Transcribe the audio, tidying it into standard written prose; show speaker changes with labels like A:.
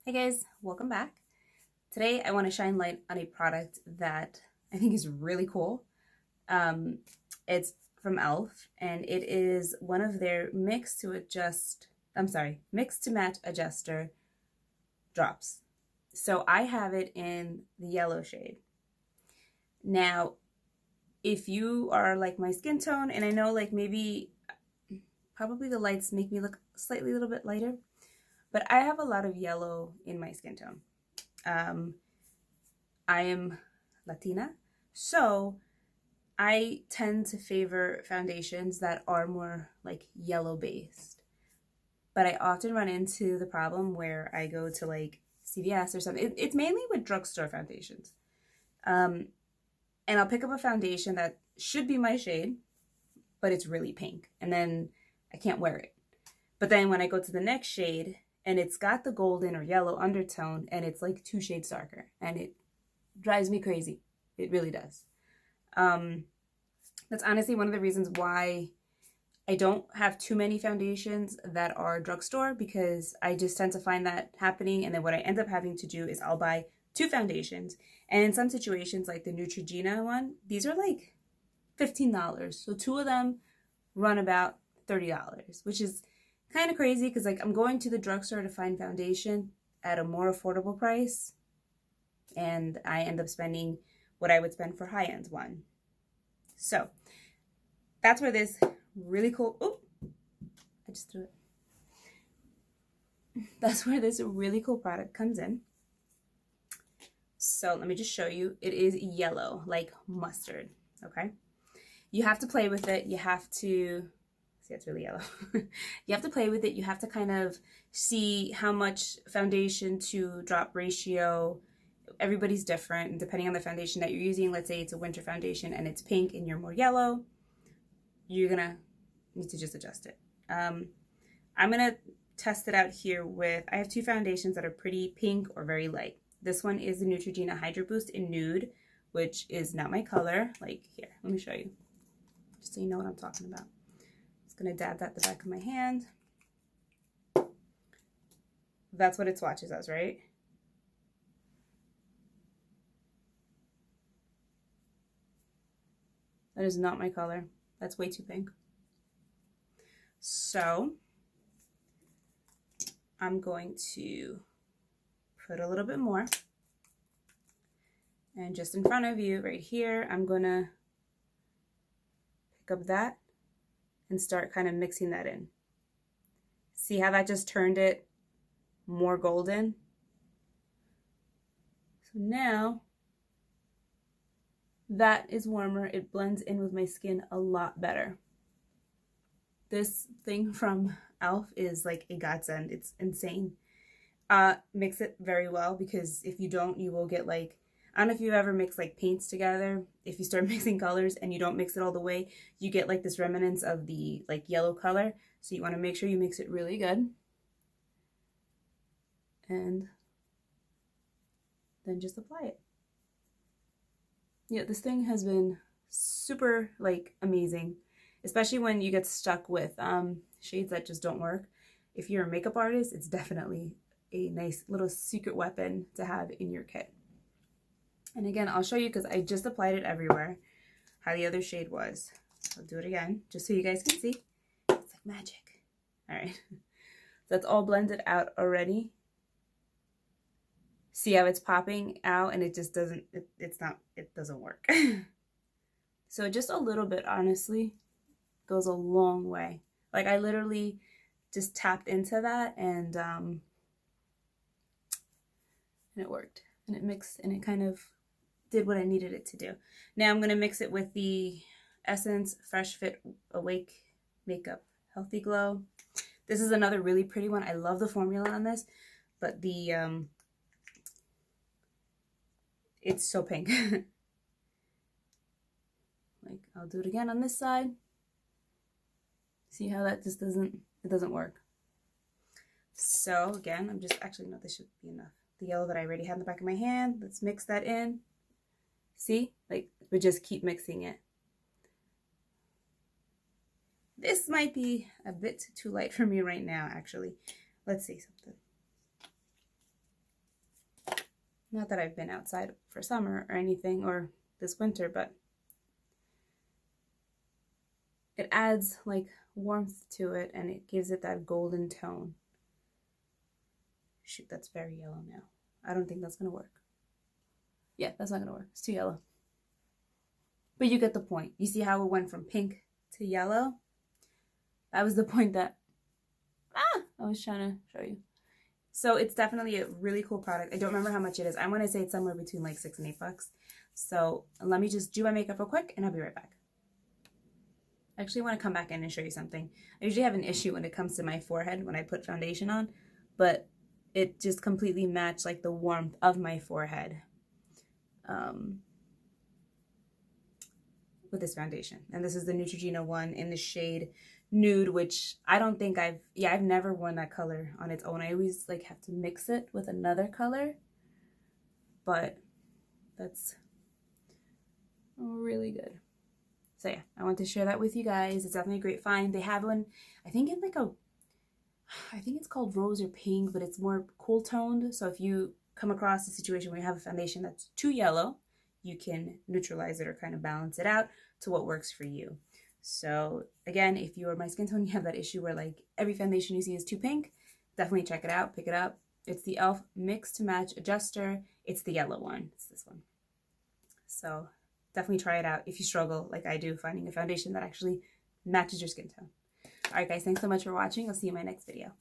A: Hey guys, welcome back. Today I want to shine light on a product that I think is really cool. It's from E.L.F. and it is one of their mix to match adjuster drops. So I have it in the yellow shade. Now, if you are like my skin tone, and I know like probably the lights make me look slightly a little bit lighter, but I have a lot of yellow in my skin tone. I am Latina, so I tend to favor foundations that are more like yellow based. But I often run into the problem where I go to like CVS or something. It's mainly with drugstore foundations. And I'll pick up a foundation that should be my shade, but it's really pink. And then I can't wear it. But then when I go to the next shade, and it's got the golden or yellow undertone, and it's like 2 shades darker, and it drives me crazy. It really does. That's honestly one of the reasons why I don't have too many foundations that are drugstore, because I just tend to find that happening, and then what I end up having to do is I'll buy 2 foundations, and in some situations like the Neutrogena one, these are like $15, so 2 of them run about $30, which is kind of crazy because like I'm going to the drugstore to find foundation at a more affordable price, and I end up spending what I would spend for high-end one. So that's where this really cool, I just threw it. That's where this really cool product comes in. So let me just show you. It is yellow, like mustard, okay? You have to play with it. You have to, see, it's really yellow. You have to play with it. You have to kind of see how much foundation to drop ratio. Everybody's different, and depending on the foundation that you're using. Let's say it's a winter foundation and it's pink and you're more yellow, you're gonna need to just adjust it. I'm gonna test it out here with, I have 2 foundations that are pretty pink or very light. This one is the Neutrogena Hydro Boost in Nude, which is not my color. Like, here, let me show you, just so you know what I'm talking about. Just gonna dab that the back of my hand. That's what it swatches as, right? That is not my color. That's way too pink. So I'm going to put a little bit more. And just in front of you, right here, I'm gonna pick up that and start kind of mixing that in. See how that just turned it more golden? So now that is warmer. It blends in with my skin a lot better. This thing from E.L.F. is like a godsend. It's insane. Mix it very well, because if you don't, you will get like, I don't know if you've ever mixed like paints together. If you start mixing colors and you don't mix it all the way, you get like this remnants of the like yellow color. So you want to make sure you mix it really good. And then just apply it. Yeah, this thing has been super like amazing, especially when you get stuck with shades that just don't work. If you're a makeup artist, it's definitely a nice little secret weapon to have in your kit. And again, I'll show you, because I just applied it everywhere, how the other shade was. I'll do it again just so you guys can see. It's like magic. All right, that's all blended out already. See how it's popping out, and it just doesn't, it doesn't work. So just a little bit, honestly, goes a long way. Like, I literally just tapped into that, and it worked, and it mixed, and it kind of did what I needed it to do. Now I'm going to mix it with the Essence Fresh Fit Awake Makeup Healthy Glow. This is another really pretty one. I love the formula on this, but the it's so pink. Like, I'll do it again on this side. See how that just doesn't work. So again, I'm just, actually, no, this should be enough. The yellow that I already had in the back of my hand, let's mix that in. See, like, we just keep mixing it. This might be a bit too light for me right now, actually. Let's see something. Not that I've been outside for summer or anything, or this winter, but it adds like warmth to it and it gives it that golden tone. Shoot, that's very yellow now. I don't think that's gonna work. Yeah, that's not gonna work. It's too yellow. But you get the point. You see how it went from pink to yellow? That was the point that I was trying to show you. So it's definitely a really cool product. I don't remember how much it is. I want to say it's somewhere between like $6 and $8. So let me just do my makeup real quick and I'll be right back. I actually want to come back in and show you something. I usually have an issue when it comes to my forehead when I put foundation on, but it just completely matched like the warmth of my forehead with this foundation. And this is the Neutrogena one in the shade Nude, which I don't think I've never worn that color on its own. I always like have to mix it with another color, but that's really good. So yeah, I want to share that with you guys. It's definitely a great find. They have one, I think in like I think it's called rose or pink, but it's more cool toned. So if you come across a situation where you have a foundation that's too yellow, you can neutralize it or kind of balance it out to what works for you. So again, if you are my skin tone, you have that issue where like every foundation you see is too pink, definitely check it out, pick it up. It's the E.L.F. Mix to Match Adjuster. It's the yellow one. It's this one. So definitely try it out if you struggle like I do finding a foundation that actually matches your skin tone. All right, guys, thanks so much for watching. I'll see you in my next video.